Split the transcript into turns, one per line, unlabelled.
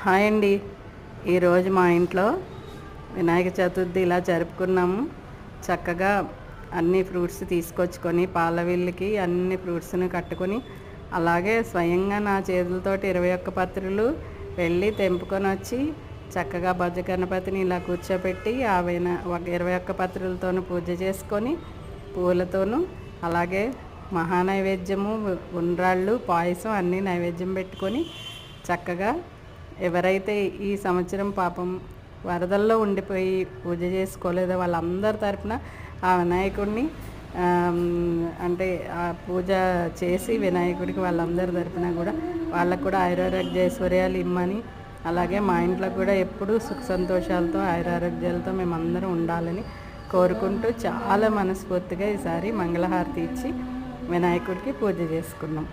Hi అండి. ఈరోజు మా ఇంట్లో వినాయక చతుర్థి ఇలా జరుపుకున్నాము. చక్కగా అన్ని ఫ్రూట్స్ తీసుకొచ్చుకొని పాలవిల్లికి అన్ని ఫ్రూట్స్ని కట్టుకొని, అలాగే స్వయంగా నా చేతులతోటి 21 పత్రులు వెళ్ళి తెంపుకొని వచ్చి చక్కగా బొజ్జ గణపతిని ఇలా కూర్చోబెట్టి ఆ 21 పత్రులతోనూ పూజ చేసుకొని పూలతోనూ, అలాగే మహానైవేద్యము ఉండ్రాళ్ళు పాయసం అన్నీ నైవేద్యం పెట్టుకొని చక్కగా ఎవరైతే ఈ సంవత్సరం పాపం వరదల్లో ఉండిపోయి పూజ చేసుకోలేదో వాళ్ళందరి తరపున ఆ వినాయకుడిని అంటే ఆ పూజ చేసి వినాయకుడికి వాళ్ళందరి తరపున కూడా వాళ్ళకు కూడా ఆయురారోగ్య ఐశ్వర్యాలు ఇమ్మని, అలాగే మా ఇంట్లో కూడా ఎప్పుడూ సుఖ సంతోషాలతో ఆయురారోగ్యాలతో మేమందరం ఉండాలని కోరుకుంటూ చాలా మనస్ఫూర్తిగా ఈసారి మంగళహారతి ఇచ్చి వినాయకుడికి పూజ చేసుకున్నాం.